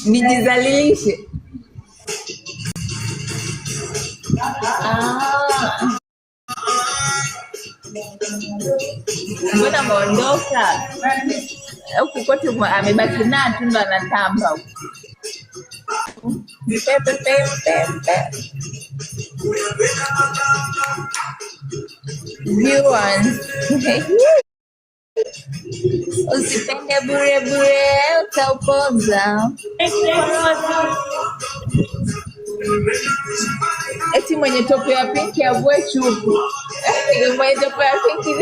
Nijizalilishe. Mbona maondoka? Huku kote amebaki na tu ndo anatamba. Usipende bure bure utauponza. Eti mwenye tope ya pinki avue chupi. Mwenye tope ya pinki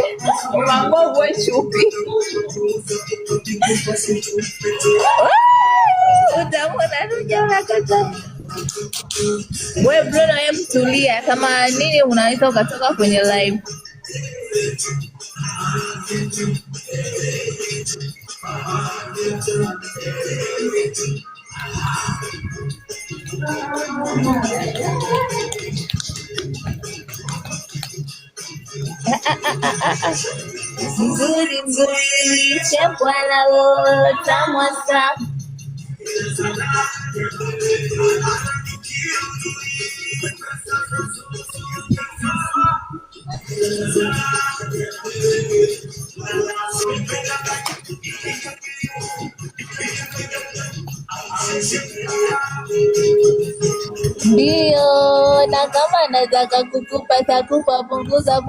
mambo avue chupi. Utamwona nuja unakata. Wewe bro na wewe kutulia kama nini unaweza ukatoka kwenye live. Nzuri nzuri chepwana lo tamwasa. Ndio, na kama nataka kukupa takupa punguza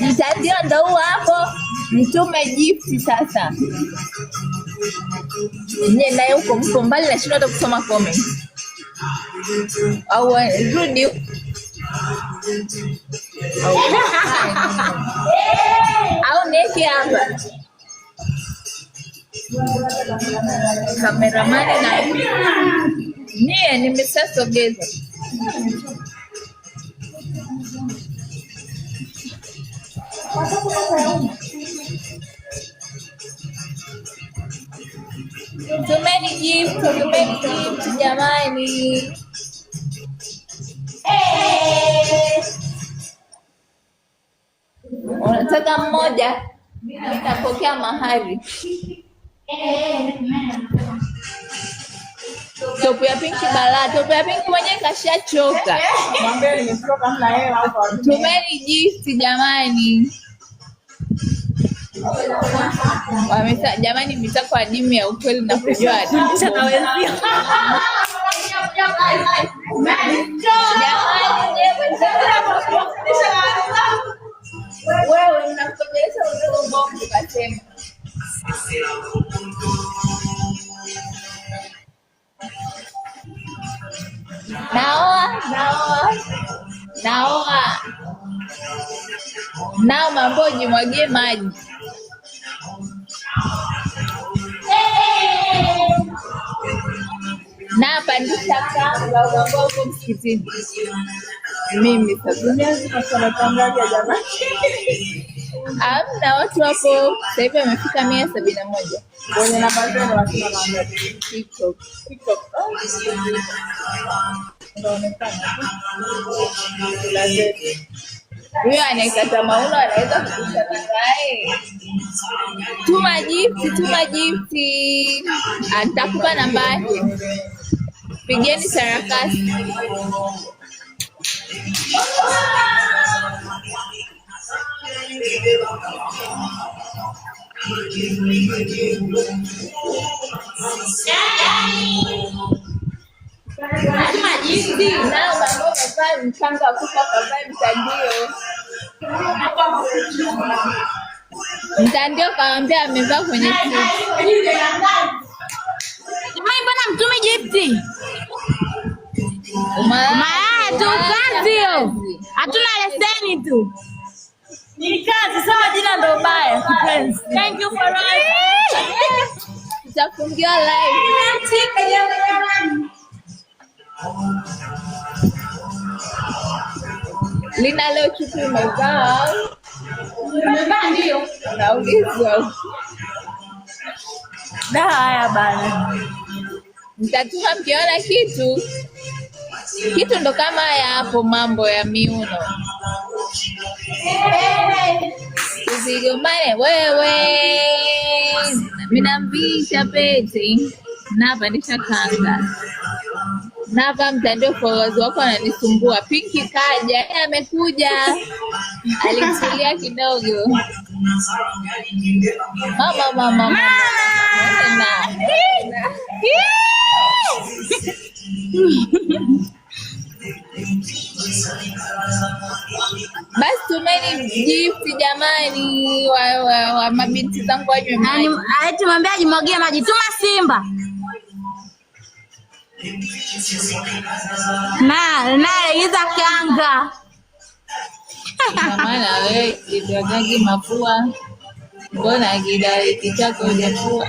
mtandio ndo hapo. Mtume gift sasa. Nye naye huko mko mbali na shida kusoma comment. Au rudi. Au neki hapa. Kameramani na nie nimesasogeza. Tumeni gift jamani. Unataka mmoja? Nitapokea mahari. Topu ya pinki bala, topu ya pinki mwenyewe kashachoka. Mwambie nimechoka hana hela hapa. Tumeni gift jamani. Wamesa jamani mitako adimu ya ukweli na kujua adimu. Jamani wewe unakojesha udogo bongo kasema. Naoa. Nao mamboji mwagie maji. Na pandisha kanga unagongo msikitini. Mimi sasa tangaza jamani. Amna watu hapo sasa hivi wamefika 171. Kwenye namba zenu wasema naomba TikTok. Huyo anaikata mauno anaweza kukuta naye. Tuma gift. Atakupa namba yake. Pigeni sarakasi. Majindi nao mambo mafaa mchanga kufa kavaa mtandio. Mtandio kaambia amevaa kwenye kitu. Jamani mbona mtume gifti? Maya tu kazi hiyo. Hatuna leseni tu. Ni kazi sawa jina ndo baya kipenzi. Thank you for right. Tutafungia live. Lina leo chupi umevaa. Ndio. Naulizwa. Haya bana. Mtatuma mkiona kitu ndo kama haya hapo mambo ya miuno. Usigombane wewe. minamvisha pete napandisha kanga napa mtandao. Followers wako wananisumbua. Pinki kaja, amekuja, alitulia kidogo. Mama. Basi tumeni gift jamani, wa mabinti zangu wanywe maji. Tumwambia ajimwagie maji. Tuma Simba na iza kanga. Mama na wewe kidagagi mafua. Mbona kidai kichako hujafua?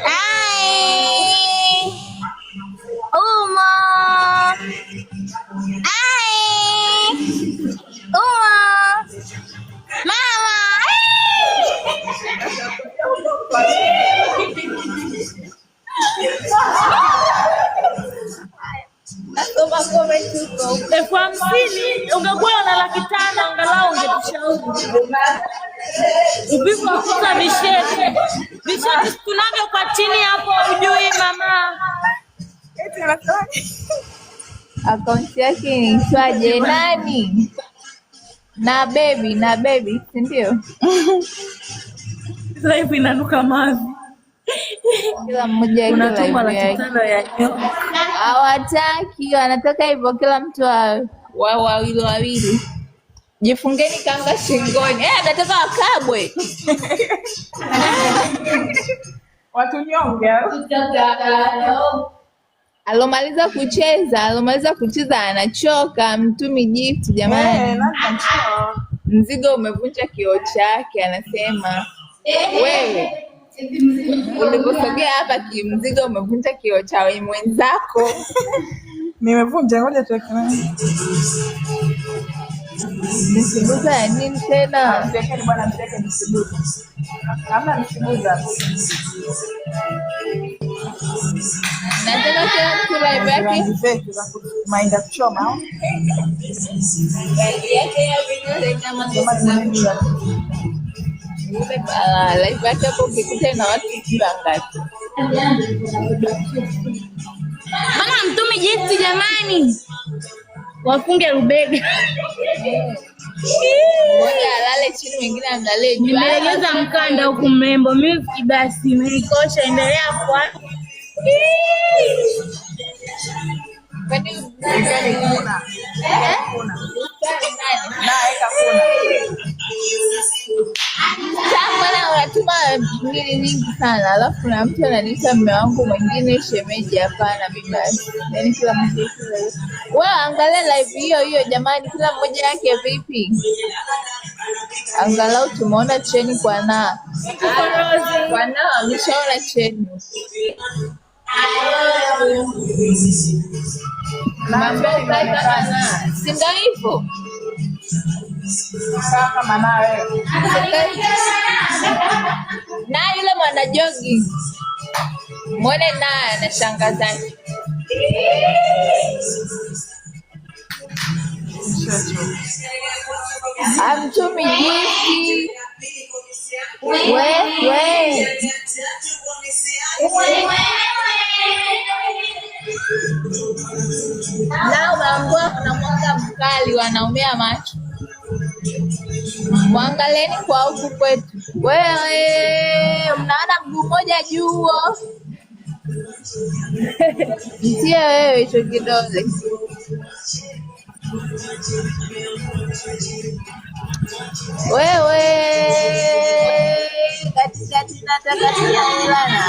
Nasoma comment huko. 50,000 ungekuwa na 500 angalau ungetushauri. Ubivu kukosa visheti. Visheti tunavyo kwa chini hapo ujui mama. Akaunti yake ni Swaje nani? Na baby, si ndio? Live inanuka mavi. Kila mmoja unatuma 500 ya nyoka. Hawataki, wanataka hivyo kila mtu wawili. Jifungeni kanga shingoni. Anataka wakabwe. Watu nyonge. Alomaliza kucheza anachoka. Mtumi gift jamani. Mzigo umevunja kioo chake, anasema. Wewe uliposogea hapa kimzigo umevunja kioo cha mwenzako. Nimevunja, ngoja tuwekane. Nisibuza ya nini tena? Mtekeni bwana, mteke nisibuza. Kama nisibuza. Nataka kila mtu live yake. Mainda kuchoma. Yake ya video kama live yake hapo ukikuta na watu kila ngapi. Mana mtumi gift jamani. Wafunge rubega. Mmoja alale chini, mwingine amlalie juu. Nimelegeza mkanda huku mmembo. Mimi basi imenikosha, endelea kwa. Kwani kuna. Sasa unatuma nyingi sana, alafu kuna mtu ananiita mume wangu mwingine shemeji. Hapana, mimi basi. Yaani kila mmoja wewe angalia live hiyo jamani, kila mmoja yake vipi? Angalau tumeona cheni kwa na ameshaona cheni. Si ndio hivyo? Kama nawe. Na yule mwana jogi. Muone naye anashangaza. Amtumi gift. Wewe. Nao maambua kuna mwanga mkali wanaumia macho. Mwangalieni kwa huku kwetu. Wewe mnaona mguu mmoja juu huo? Mtie wewe hicho kidole. Wewe katikati nataka tunaulana.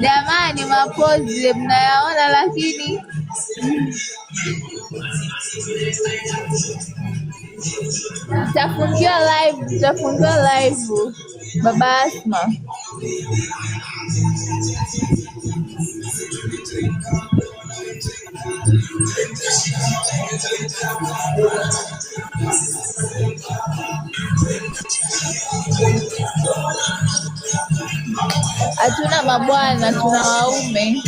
Jamani, mapozi mnayaona, lakini tutafungiwa live Baba Asma. Hatuna mabwana, tuna waume.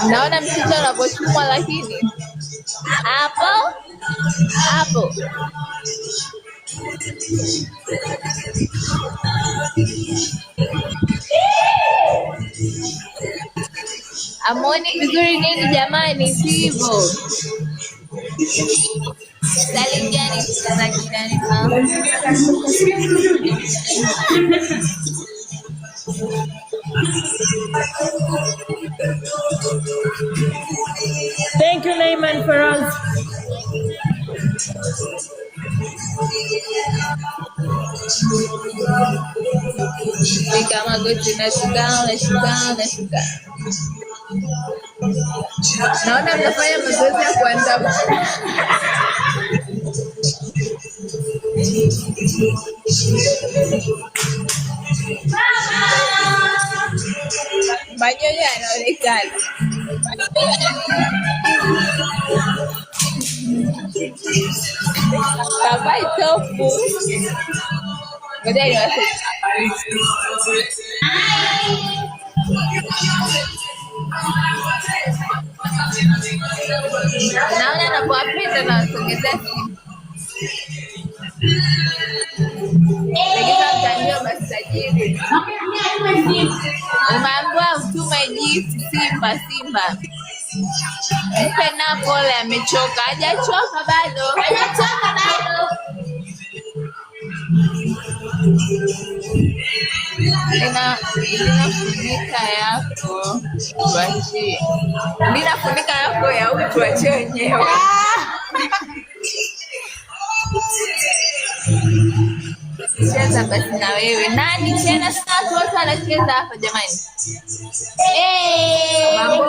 Naona mchicha unapochumwa, lakini hapo amoni vizuri nini jamani, sivyo? Salimiani za jirani. Thank you, Naiman Faraz. Piga magoti, nashuka. Naona mnafanya mazoezi ya kuandama. Manyonyo yanaonekana. Kavai tofu. Ngoja niwashe. Naona napowapenda na wasogezea simu. Legeza mtandio basi tajiri. Umeambiwa utume gift Simba. Mpe na pole, amechoka. Hajachoka bado. Linafunika yako tuachie. Linafunika yako ya utu tuachie wenyewe. Cheza basi na wewe. Nani tena sasa watu wote wanacheza hapa jamani? Mambo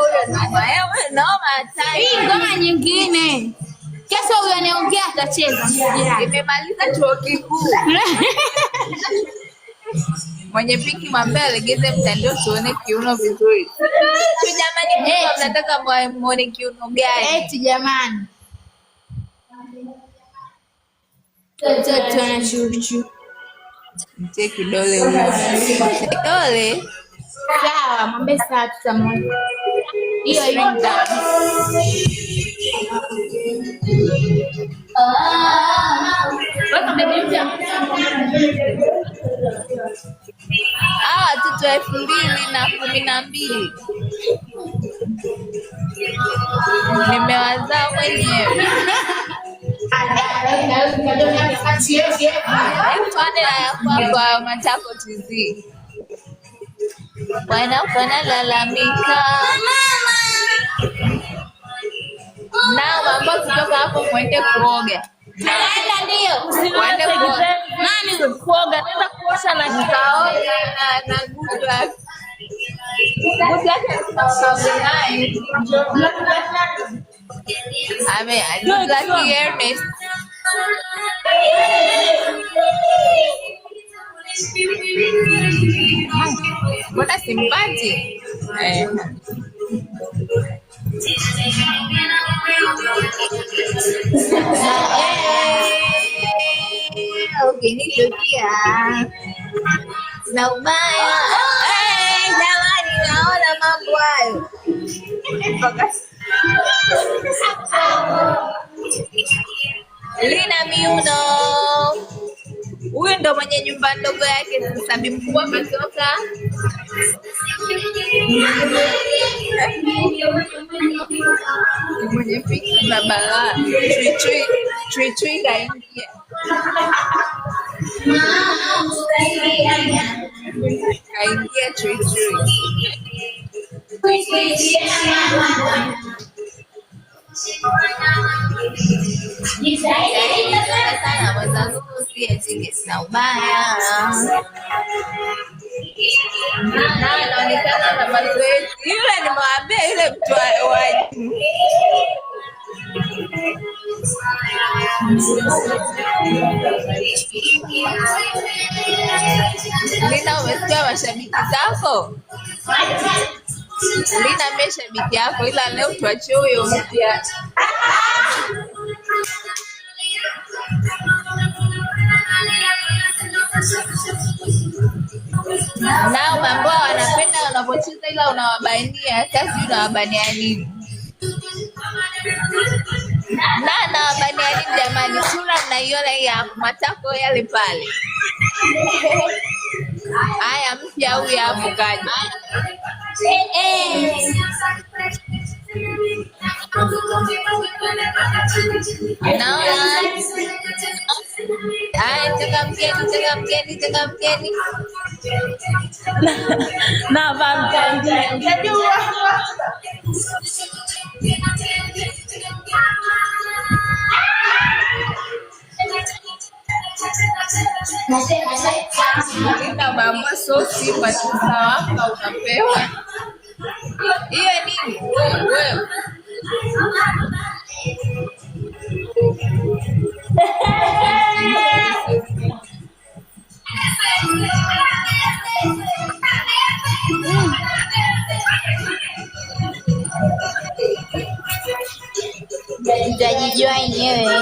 noma hatari. Hii ngoma nyingine. Kesho huyo anaongea atacheza. Nimemaliza chuo kikuu. Mwenye piki mwambie alegeze mtandio tuone kiuno vizuri. Tu jamani, mnataka muone kiuno gani? Eti jamani. Toto na chuchu. Mtie kidole huyo. Kidole? Sawa, mwambie saa tutamoja. Hiyo ndio. Watoto 2012 nimewazaa mwenyewe. Kwa Matako TV wanalalamika nao ambao kutoka hapo mwende kuoga. Mwende kuoga, nenda kuosha na kaoge na good luck. Good luck naye. Good luck Hermes. Mbona simpati? Ukinichukia na ubaya. Jamani, naona mambo hayo. Lina miuno. Huyu ndo mwenye nyumba ndogo yake. Sasa bibi mkubwa ametoka. Mwenye piki babala. Chui kaingia. Kaingia chui. Sana wazangu sina ubaya. Anaonekana na mazoezi. Yule nimwambia yule mtu wa Lina, umesikia mashabiki zako? Lina mimi shabiki yako, ila leo tuachie huyo mpya. Nao mambo wanapenda wanapocheza ila unawabania. Sasa unawabania nini? Na wabania nini jamani? Sura mnaiona hii hapo, matako yale pale. Haya, mpya huyu hapo kaja. Naona haya, changamkeni. Na ina mambo sosi waka unapewa. Hiyo nini? Wewe. Mtajijua wenyewe.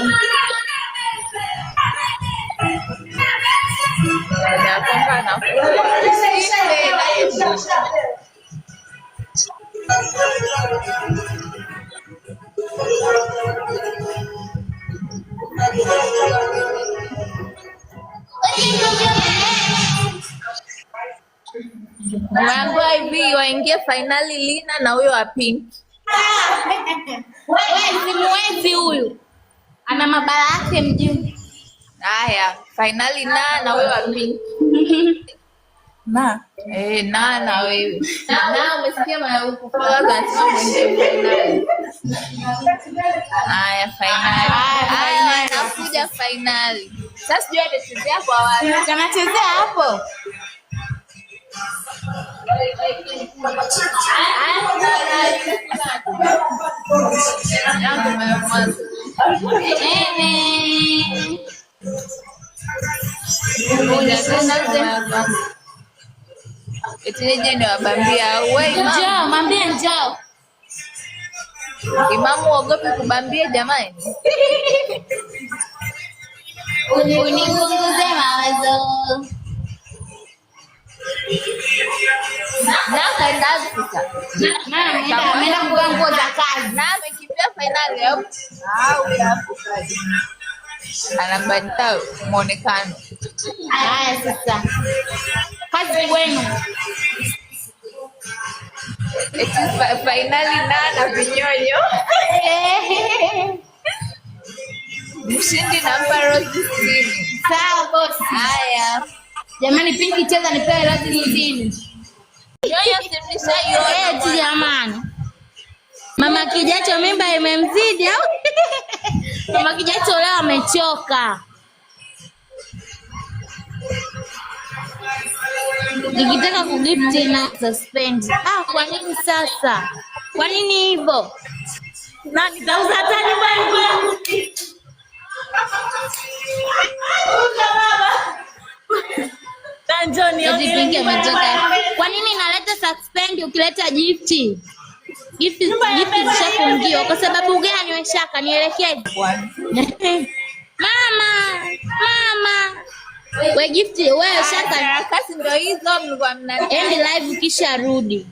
Umeambiwa hivi waingie finali Lina na huyo wa Pink. Simuwezi huyu. Ana mabara yake mjini. Haya, finali na huyo wa Pink. Na wewe. Na umesikia kufollow anasema mwende finali. Haya, finali. Haya, wanakuja finali. Sasa sijui atachezea kwa wapi. Anachezea hapo. Eti ni wabambia wewe njoo, mwambie njoo. Imamu uogope kubambia jamani. Unipunguze mawazo. Na kaenda sasa. Ameenda kuvaa nguo za kazi. Na amekimbia finali hapo. Hapo kazi. Anabadilisha muonekano. Haya sasa. Kazi kwenu. Eti finali na vinyonyo. Mshindi namba Rose Stini. Sawa boss. Haya. Jamani Pinki cheza nipewe Rose Stini. Yoyo simlisha yoyo. Eti jamani. Mama Kijacho mimba imemzidi au? Mama Kijacho leo amechoka. Nikitaka kugift na suspend. Kwa nini sasa? Kwa nini hivyo? Na nitauza hata nyumba yangu. Tanjoni eti Pinki ametoka. Kwa nini naleta suspend ukileta gift? Gift zishafungiwa kwa sababu gani wewe shaka nielekeze? Mama. We gift wewe shaka kasi ndio hizo mlikuwa mna end live kisha rudi.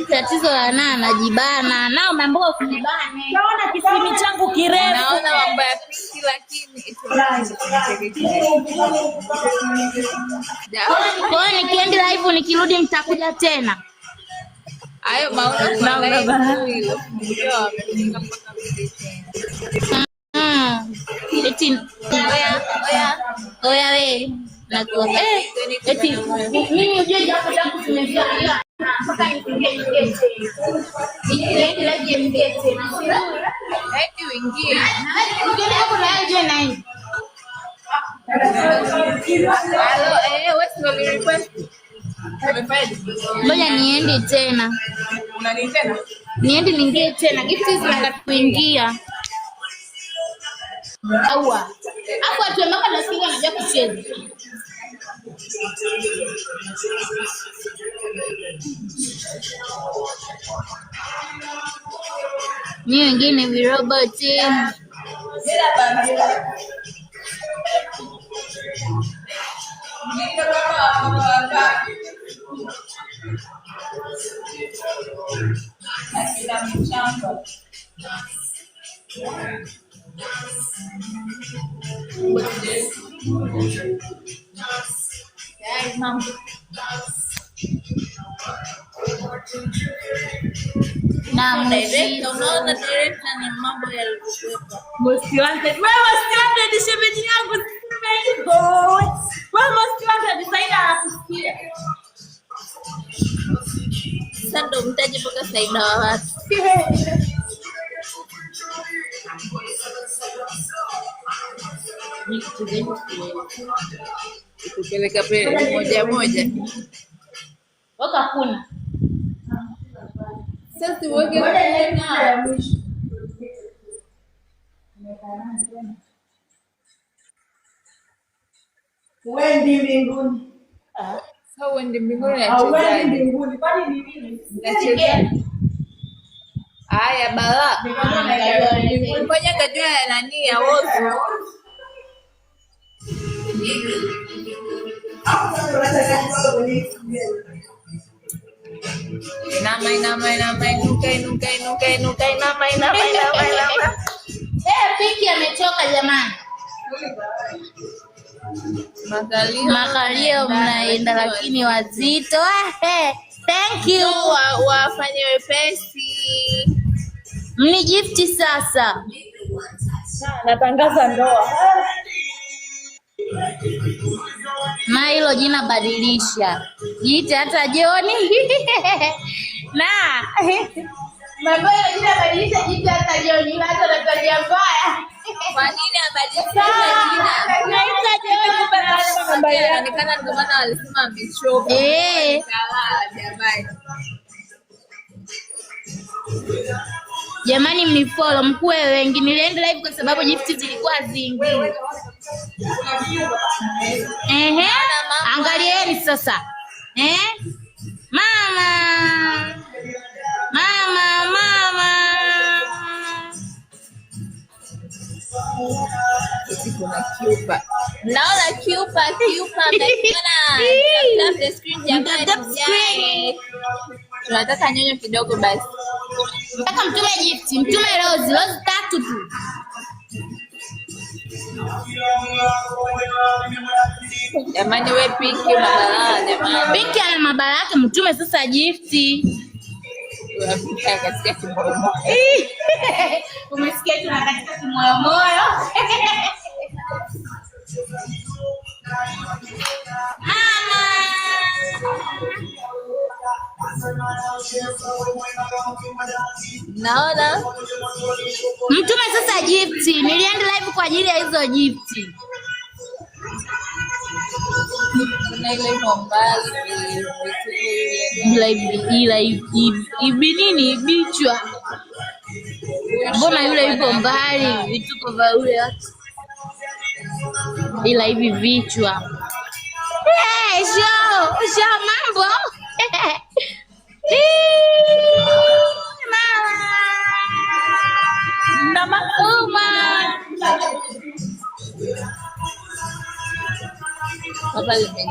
Tatizo la anajibana. Nao mambo usijibane. Naona kisimi changu kirefu. Naona mambo ya Pinki lakini kwa hiyo nikiend live nikirudi mtakuja tena. Hayo maono hilo. Eti oya we nako eti mimi ujue jambo zangu zimefikia mpaka niingie ngete eti uingie ungine hapo na yeye je nani halo wewe sio request ngoja niende tena. Unani tena niende niingie tena gift zinataka kuingia. Aua. Hapo watu ambao nasikia wanajua kucheza. Ni wengine viroboti. Na unaona director na mambo yalivyokuwa. Most wanted. Wewe most wanted shemeji yangu hivyo. Wewe most wanted Saida anakusikia. Sasa ndo mtaje mpaka Saida wa watu. Kupeleka pale moja moja. Waka kuna. Sasa uweke na mwisho. Wendi mbinguni. Sasa wendi mbinguni ya wendi mbinguni. Kwani ni nini? Nacheza. Haya bala. Ngoja kajua ya nani ya wote. Inama. Piki amechoka jamani. Makalio mnaenda lakini wazito. Thank you. Wafanye wepesi. Mni gifti sasa. Natangaza ndoa. Na hilo jina badilisha. Jiite hata Joni. Na. Mambo hilo jina badilisha jiite hata Joni. Hata natajia mbaya. Kwa nini abadilisha jina? Naita Joni baba. Inaonekana ndio maana walisema amechoka. Jamani. Jamani mnifollow mkuwe wengi. Nilienda live kwa sababu gifti zilikuwa zingi. Angalieni sasa. Mama. Kuna Cuba. Naona Cuba mnaona. Tap the screen jamani. Tunataka nyonyo kidogo basi. Nataka mtume gift, mtume rose 3 tu. Jamani wewe Pinki mabalaa jamani. Pinki ana mabalaa yake mtume sasa gift. Unapika katika kimoyo. Umesikia tuna katika kimoyo. Mama. Naona mtume sasa gift. Nilienda live kwa ajili ya hizo gift. Kuna ile mbali ibi nini bichwa. Mbona yule yupo mbali vituko vya yule watu. Ila hivi vichwa. Show mambo.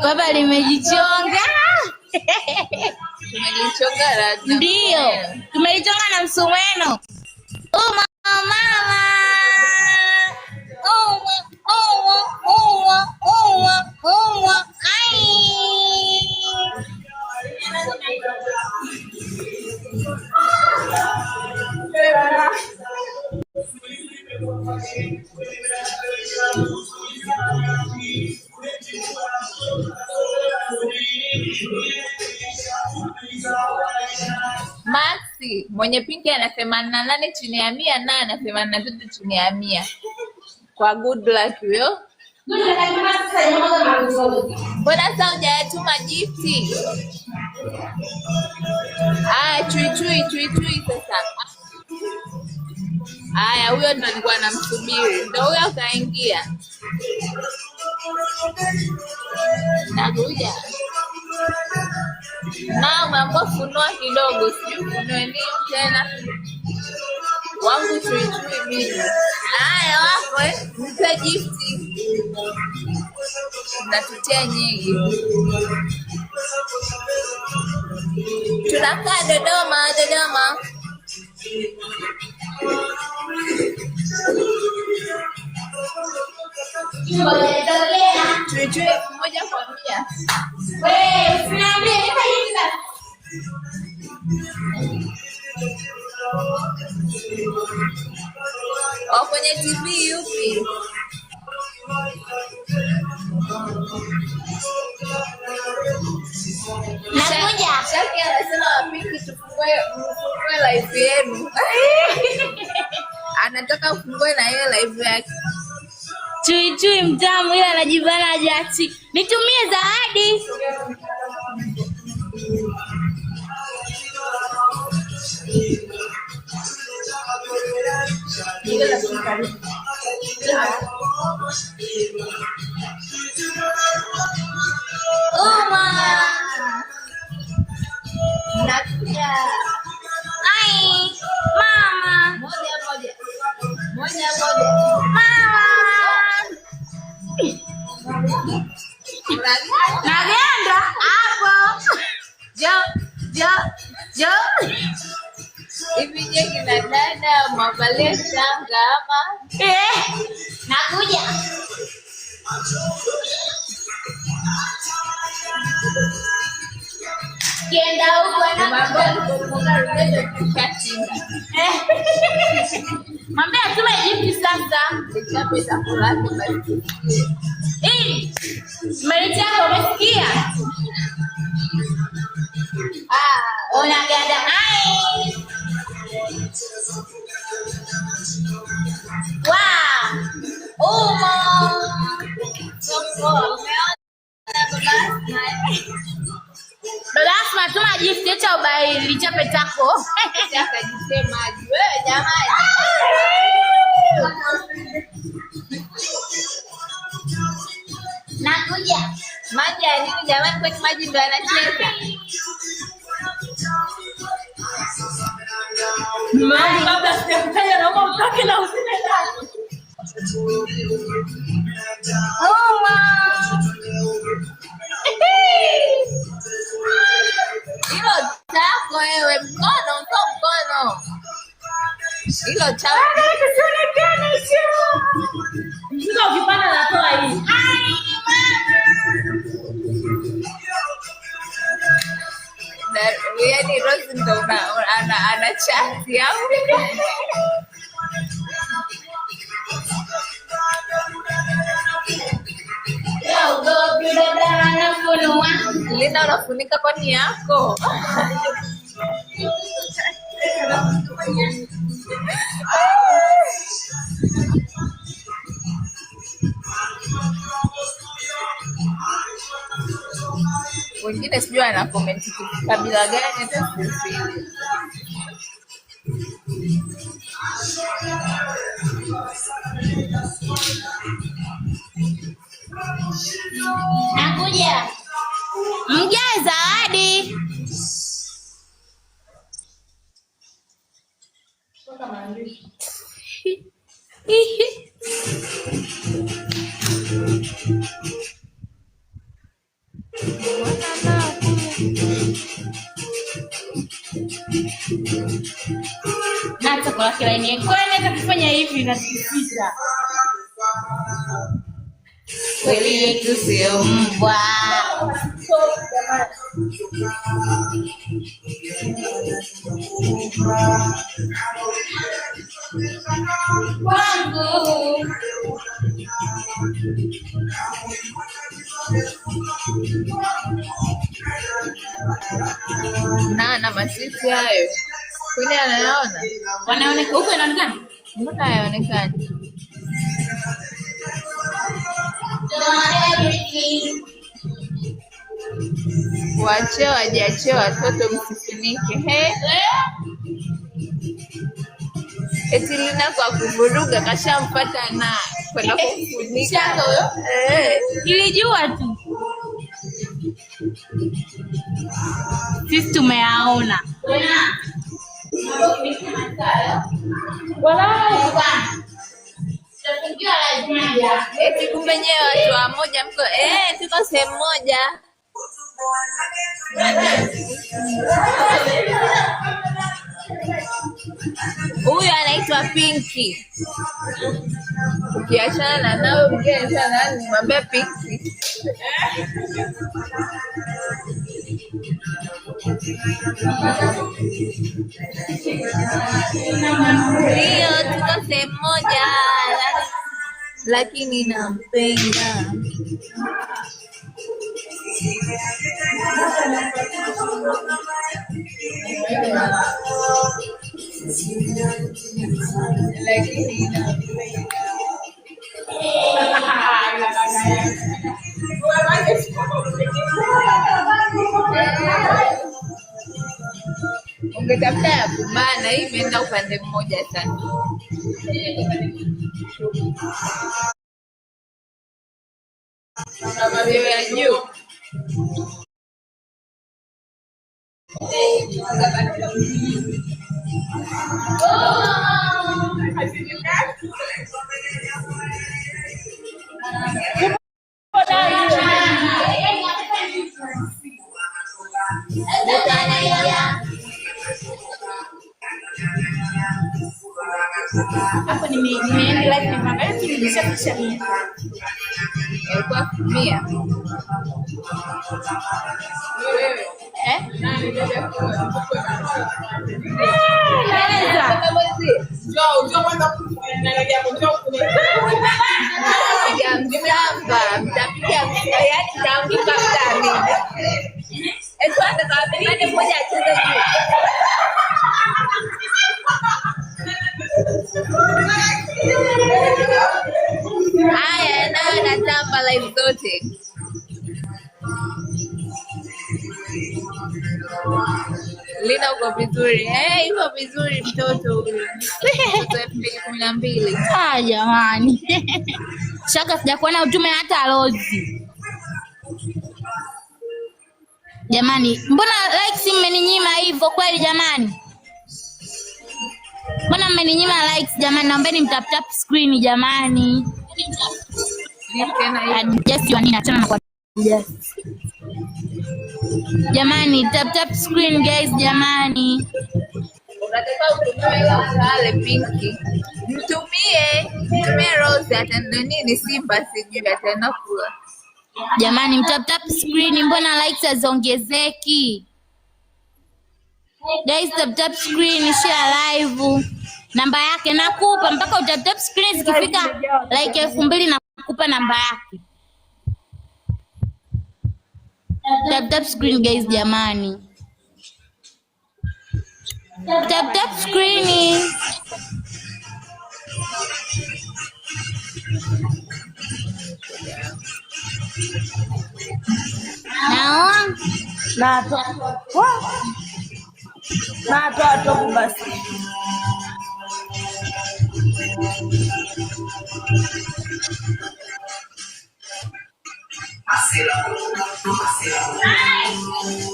Baba limejichonga. Tumelichonga ndio. Tumelichonga na msumeno. Mama. Maxi mwenye Pinki ana 88 chini ya 100 na ana 83 chini ya 100. Kwa good luck huyo. Mbona sasa hujatuma gifti? Chui sasa. Haya huyo ndo alikuwa anamsubiri. Ndio huyo kaingia. Nakuja. Na mambo funua kidogo, sijui funue nini tena. Wangu chui mimi. Haya wako mpe gifti. Natutia nyingi. Tunakaa Dodoma. Tuitue 1 kwa 100. Wewe usiniambie nitaenda. Kwenye TV yupi? Nakuja. Shaki anasema wapiki tufungue live yenu. Anataka ufungue na yeye live yake. Chui mtamu yeye anajibana jati. Nitumie zawadi. Hai, mama. Moja. Mama. Nagenda hapo. Jo. Hivi je, kina dada mavalia shanga ama? Nakuja. Kienda huko Mwambie atume jipi sasa. Nichape chakula hapo basi. Malitia umesikia? Unaganda hai. Baba Asma tuma gift cha ubai lichape tako. Akajisemaje wewe jamani? Nakuja. Maji ya nini jamani, kwani maji ndo anacheza? Mama baba sijakutaja, naomba utoke na usine ndani. Hilo chako wewe, mkono. Hilo chako. Ndio ukipanda natoa hii. Yaani Rose ndo ana chati au? Lina unafunika kwani yako? Wengine sijui ana comment kabila gani hata sisi. Nakuja. Mjae zawadi. Hata kwa kila yenyewe. Kwa nini hata kufanya hivi inasikitisha? Kweli yetu sio mbwa. Wangu. Na masisi hayo. Kwani anaona? Wanaonekana huko, inaonekana? Mbona hayaonekani? Waachie watoto msifunike. Eti Lina kwa kuvuruga kashampata na kwenda kufunika. Nilijua tu. Sisi tumeaona. Wala Eti kumbe nyewe watu wa moja mko tuko sehemu moja. Huyu anaitwa Pinky. Ukiachana nao mwingine sana nimwambie Pinky. Ndio tuko sehemu moja lakini nampenda. Ungetafuta ya kubana, hii imeenda upande mmoja sana. Mabio ya juu. Hapo nimeenda live nimeangalia tu nimeshapisha mimi. Ilikuwa 100. Mtapiga yaani taanguka mtani. Eti atakaye mmoja acheze juu. Haya na natamba live zote. Lina uko vizuri. Yuko vizuri mtoto huyu. Mtoto 2012. Jamani. Shaka sijakuona utume hata Rozi. Jamani, mbona likes mmeninyima hivyo kweli jamani? Mbona mmeninyima likes jamani? Naombeni mtap screen jamani. Yes, you nini tena kwa yes. Jamani, tap screen guys jamani. Unataka utumie wale Pinky. Mtumie Rose atendo nini Simba sijui atenda kula. Jamani, mtap screen, mbona likes haziongezeki? Guys, tap screen, share live. Namba yake nakupa mpaka utap screen zikifika like 2000 nakupa namba yake. Tap screen guys jamani. Tap screen. Toa basi.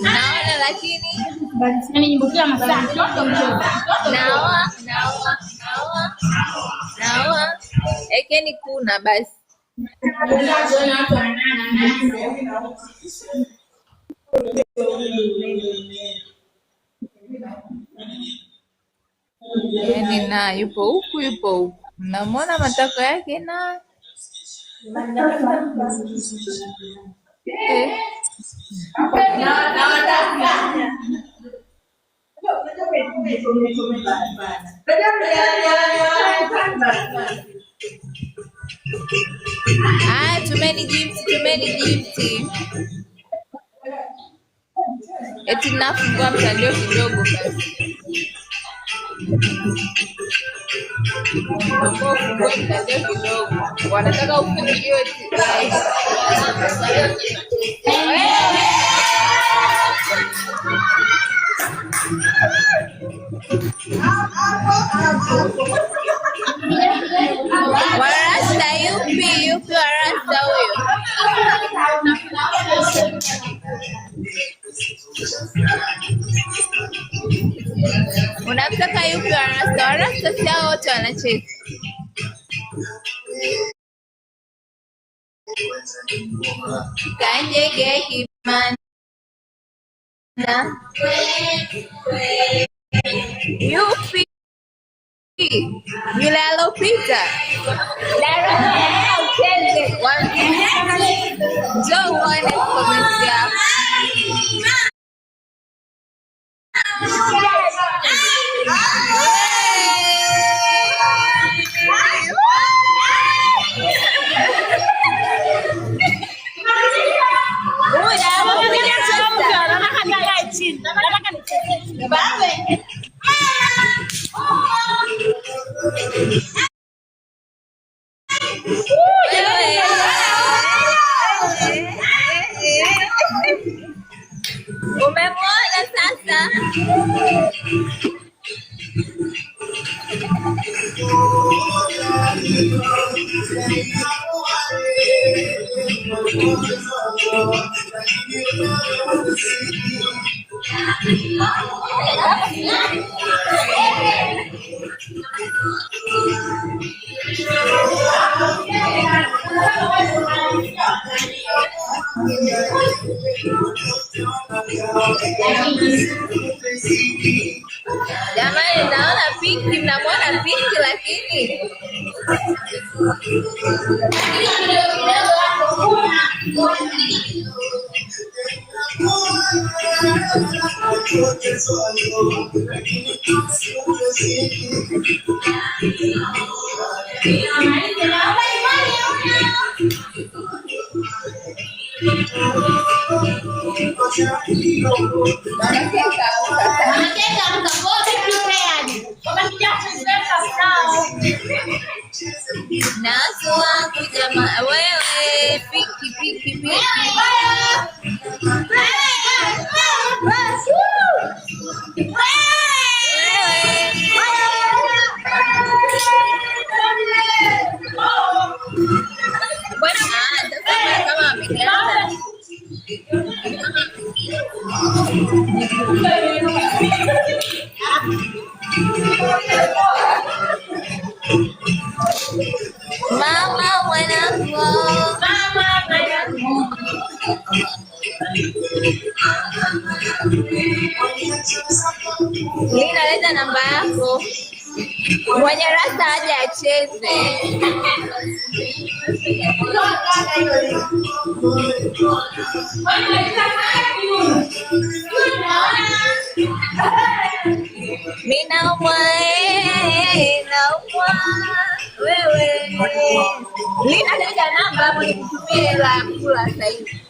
Naona lakini nyimbo kila masaa mtoto mchovu. Naoa. Ekeni kuna basi. Yaani na yupo huku. Mnamwona matako yake na tumeni gifti. Eti nafungua mtandio kidogo basi. Mtandio kidogo. Wanataka ufunguliwe Warasta yupi warasta huyo? Unamtaka yupi warasta? Warasta si hao wote wanacheza. Kanjenge kimana yupi yule alopita njoo uone comment yako. Umemwona sasa? Jamani, naona Pinki, mnamwona Pinki lakini naso wangu jamaa, wewe Pinki kama ameganda mama mwanangu, Lina, leta namba yako, mwenye rasta aje acheze. Minaumwa wewe. Lina, leta namba hapo nikutumie hela ya kula sasa hivi.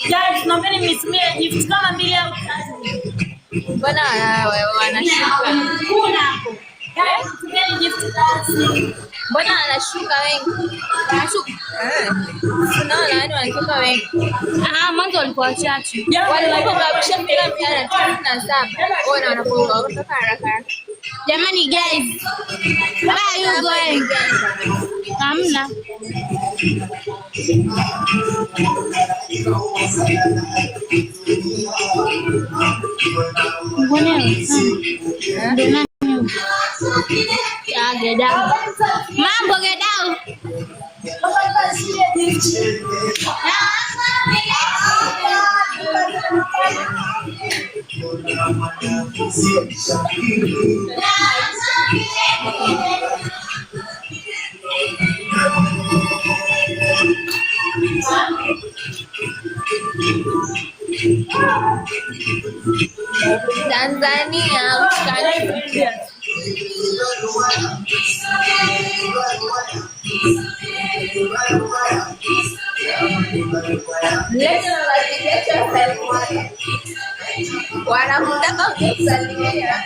Guys, naombeni mnitumie gift kama 2 au 3. Mbona wanashuka? Tumieni gift basi. Mbona wanashuka wengi? Wanashuka. Unaona yani wanashuka wengi. Mwanzo walikuwa wachache. Walipobabisha mpira 197. Ona wanapoa kutoka haraka. Jamani guys, where are you going? Hamna. Gedau. Mambo Gedau. Tanzania wanakutaka kusalimia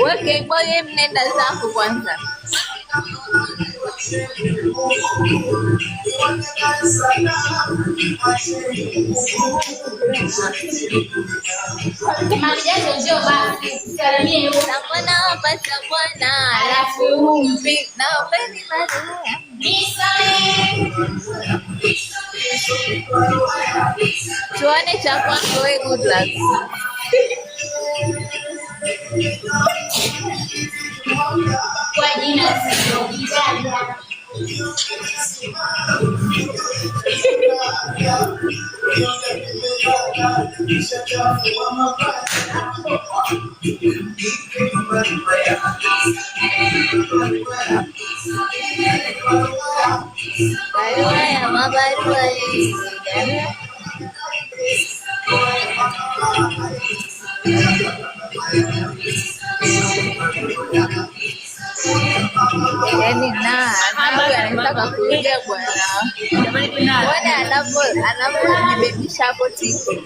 Weke boye, mnenda zako kwanza. Bwana alafu mpi na upeni tuone cha kwako we good luck. Kwa jina barua ya mabarua yaani anataka kuja bwana anapojibebisha hapo tiki.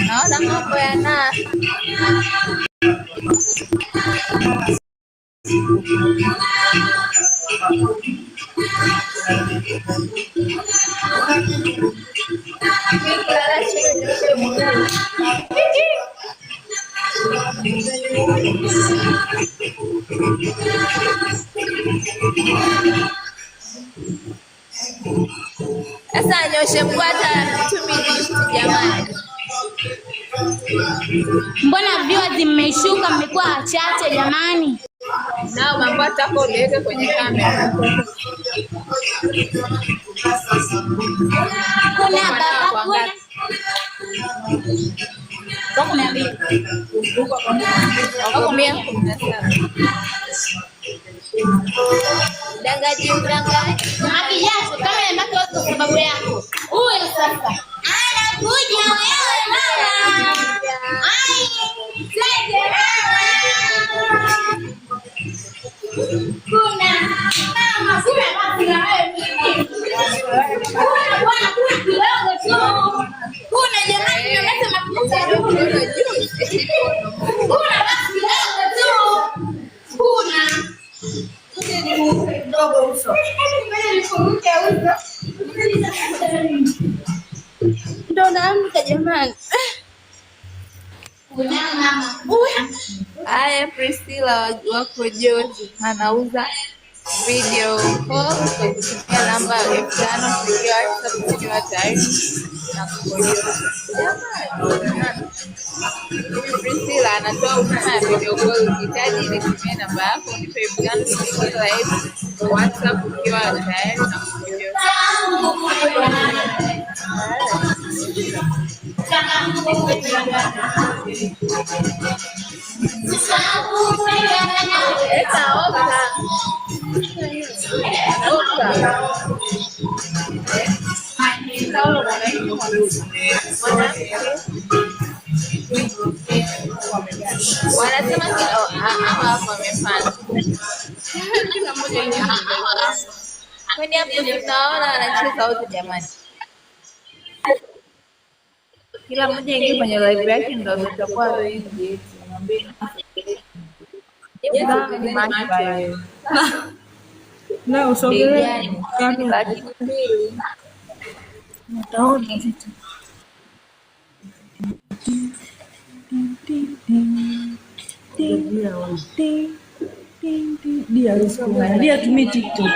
Naona mambo yana sasa nyoshe mkwata jamani. Mbona viewers mmeshuka, mmekuwa wachache jamani? Nao mambo atako uliweke kwenye kamera. Kuna baba kuna Wako 200. Wako 117. Dangaji. Akijacho kama yanataka watu kwa sababu yako. Huyo sasa. Anakuja wewe mama. Ai, sije wewe. Kuna mama kuna basi na wewe mimi. Kuna kidogo tu. Kuna jamani mnaleta mafuta ya juu. Kuna basi kidogo tu. Kuna ndogo uso. Ndo naamka jamani. Haya, Priscilla wako George anauza video call kwa kutumia namba 5 kupigia WhatsApp kukiwa tayari na kukojoa. Priscilla anatoa huduma ya video call. Ukihitaji nitumie namba yako unipe 5 kupigia live WhatsApp ukiwa tayari na kukojoa. Wanasema hapa wamepanda. Kwani hapo tunaona wanacheza wote jamani. Kila mmoja ingie kwenye live yake ndio tutakuwa wengi. Na usogelee laki 2. Utaona vitu. dia tumie TikTok.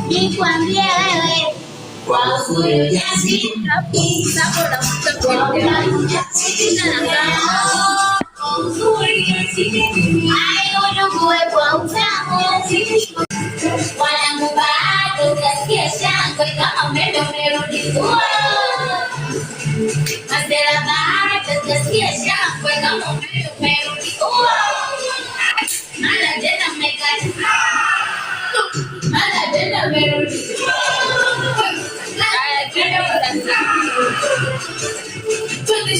Nikwambie wewe kwa uzuri wanangu bado utasikia shangwe kama umeme umerudi. Masela bado utasikia shangwe kama umeme umerudi. Mara tena mmekata, mara tena umerudi.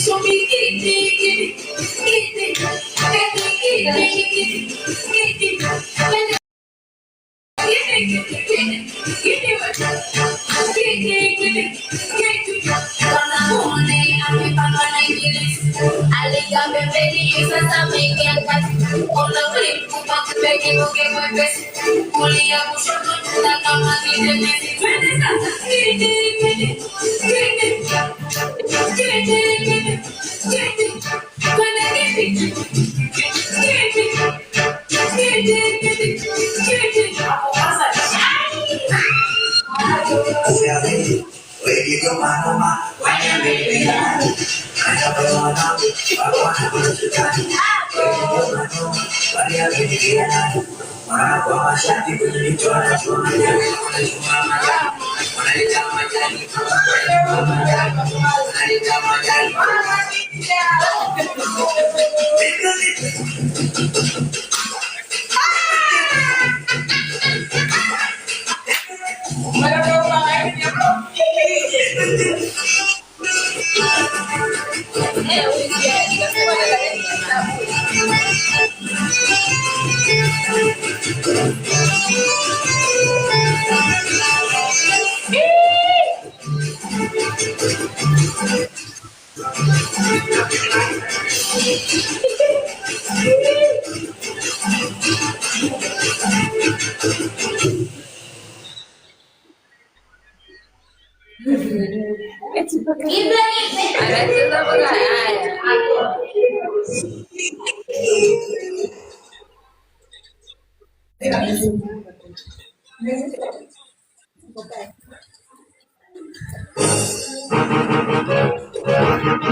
Show me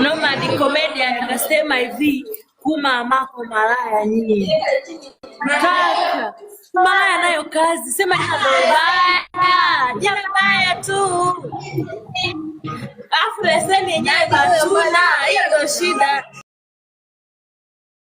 Nomad comedian anasema hivi, kumamako malaya nyinyi. Kaka, malaya nayo kazi, sema jina baya. Jina baya tu. Afu leseni yenyewe batuna, hiyo ndio shida.